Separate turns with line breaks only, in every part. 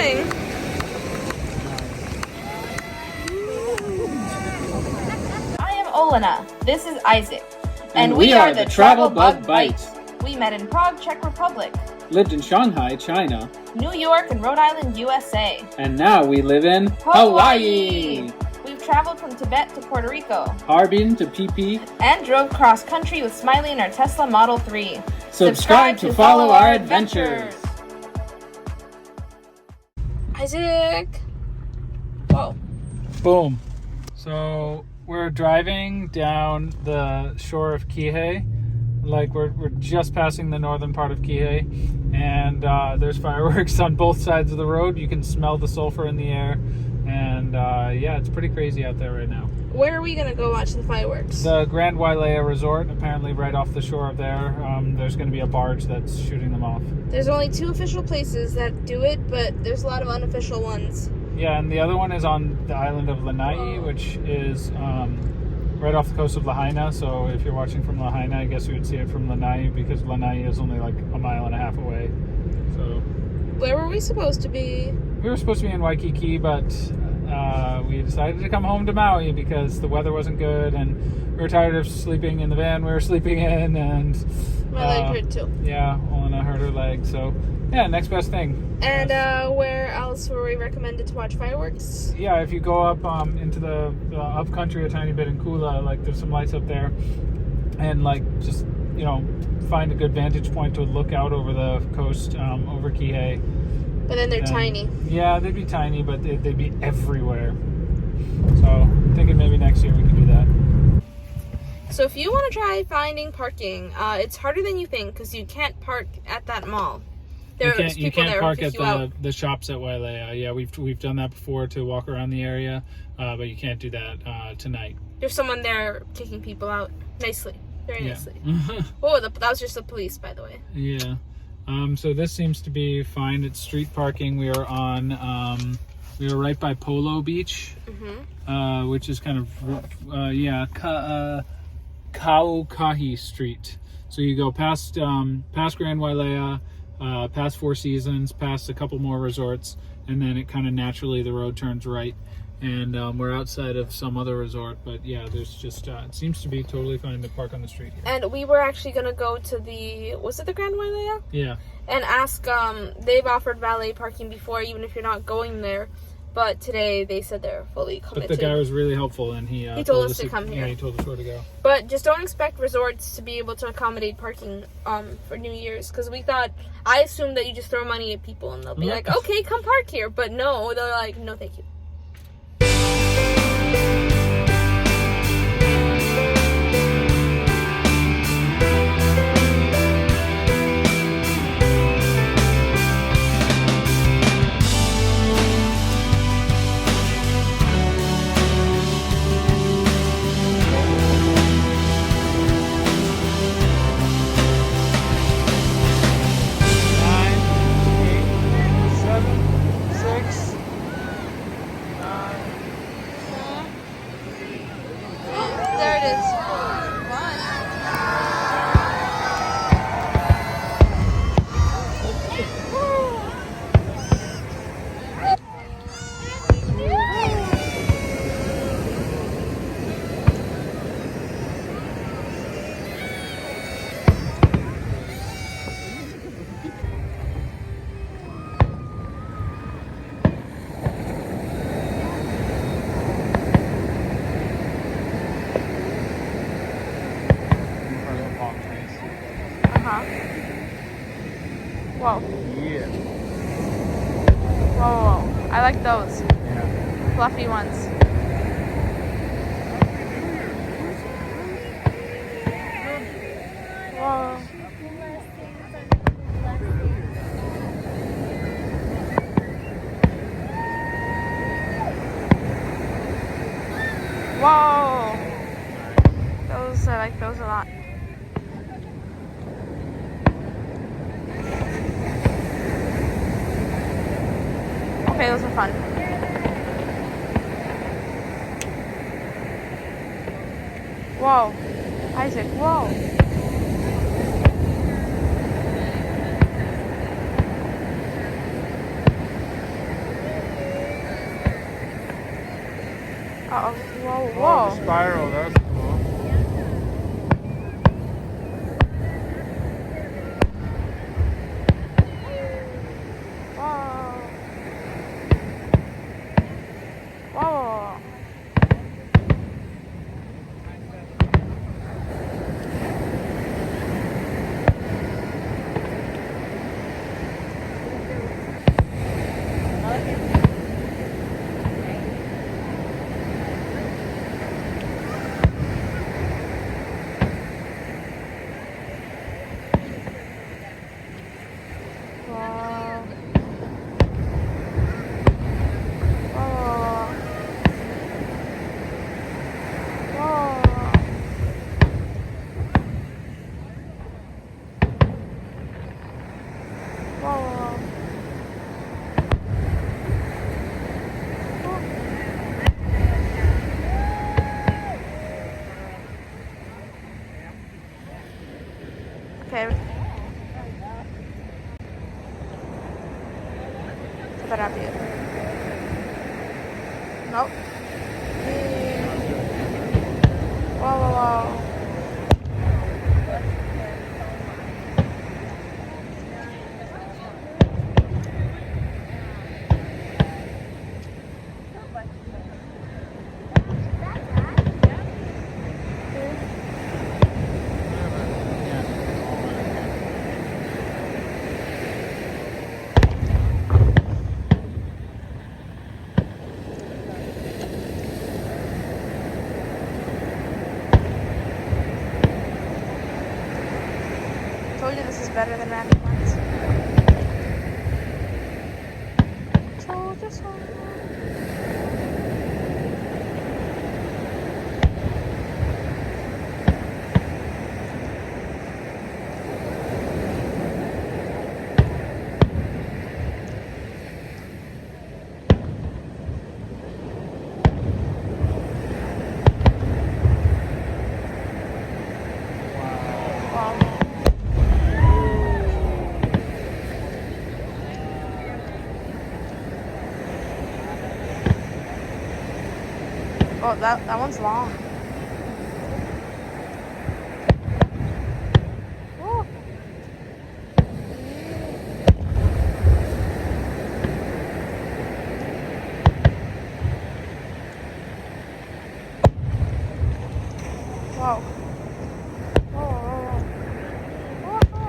going. I am Olena. This is Isaac.
And we are the TravelBugBite.
We met in Prague, Czech Republic.
Lived in Shanghai, China.
New York and Rhode Island, USA.
And now we live in Hawaii.
We've traveled from Tibet to Puerto Rico.
Harbin to PP.
And drove cross country with Smiley in our Tesla Model 3.
Subscribe to follow our adventures.
Isaac. Whoa.
Boom. So we're driving down the shore of Kihei. Like we're just passing the northern part of Kihei, and there's fireworks on both sides of the road. You can smell the sulfur in the air, and yeah, it's pretty crazy out there right now.
Where are we gonna go watch the fireworks?
The Grand Wailea Resort, apparently right off the shore of there. There's going to be a barge that's shooting them off.
There's only 2 official places that do it, but there's a lot of unofficial ones.
Yeah, and the other one is on the island of Lanai, which is right off the coast of Lahaina. So if you're watching from Lahaina, I guess you would see it from Lanai, because Lanai is only like a mile and a half away. So
where were we supposed to be?
We were supposed to be in Waikiki, but we decided to come home to Maui because the weather wasn't good, and we were tired of sleeping in the van we were sleeping in, and
my leg hurt too.
Yeah, Olena hurt her leg, so yeah, next best thing.
And where else were we recommended to watch fireworks?
Yeah, if you go up into the up country a tiny bit in Kula, like there's some lights up there, and like just find a good vantage point to look out over the coast over Kihei.
But then they're tiny. Yeah,
they'd be tiny, but they'd be everywhere. So I'm thinking maybe next year we can do that.
So if you want to try finding parking, it's harder than you think because you can't park at that mall.
You can't park at the shops at Wailea. Yeah, we've done that before to walk around the area, but you can't do that tonight.
There's someone there kicking people out nicely, very nicely. Oh, that was just the police, by the way.
Yeah. So this seems to be fine. It's street parking. We are on. We are right by Polo Beach, which is kind of Kaukahi Street. So you go past Grand Wailea, past Four Seasons, past a couple more resorts, and then it kind of naturally the road turns right, and we're outside of some other resort. But yeah, there's just it seems to be totally fine to park on the street here.
And we were actually gonna go to was it the Grand Wailea?
Yeah.
And ask. They've offered valet parking before, even if you're not going there. But today they said they're fully committed.
But the guy was really helpful, and he
told us to come here.
Yeah, he told us where to go.
But just don't expect resorts to be able to accommodate parking for New Year's, because I assumed that you just throw money at people and they'll be like, okay, come park here. But no, they're like, no, thank you. Whoa.
Yeah.
Whoa. I like those.
Yeah.
Fluffy ones. Whoa. Whoa. I like those a lot. Okay, those are fun. Whoa. Isaac, whoa. Okay. Coba rapi. Nope. Wow, wow, wow. Told you this is better than random ones. Told you so. Oh, that one's long. Woo. Whoa. Whoa, whoa, whoa. Whoa.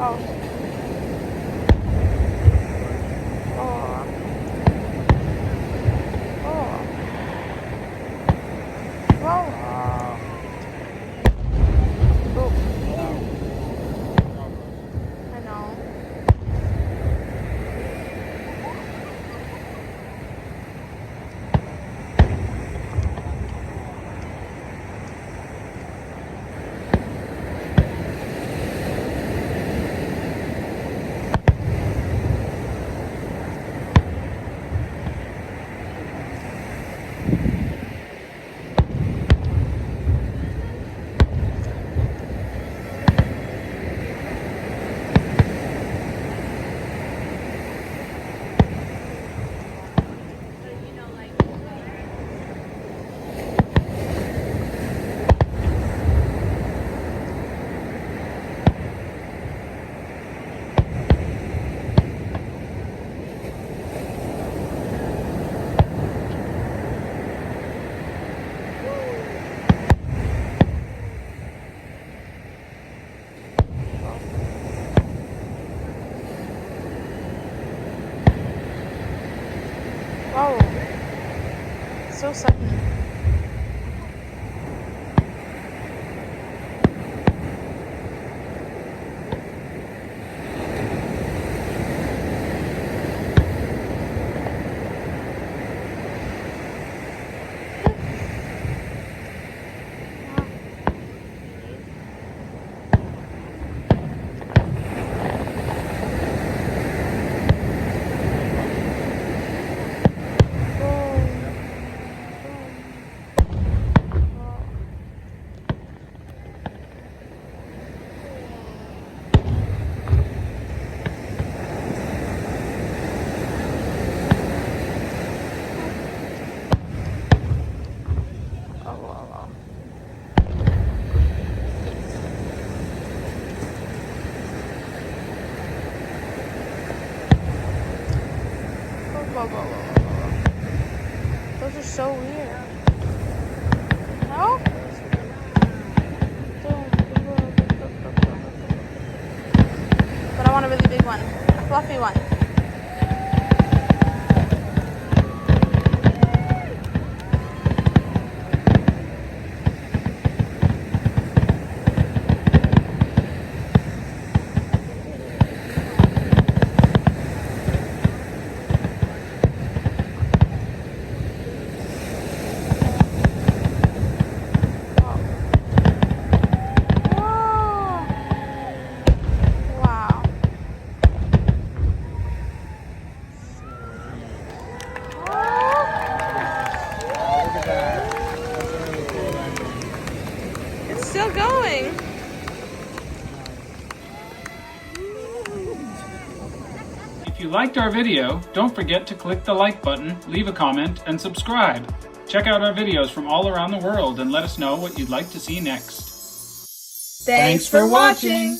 Oh. Oh. Oh. Whoa. Oh. I know. Whoa. So sudden. are so weird. No? But I want a really big one. A fluffy one. Still going.
If you liked our video, don't forget to click the like button, leave a comment, and subscribe. Check out our videos from all around the world and let us know what you'd like to see next.
Thanks for watching.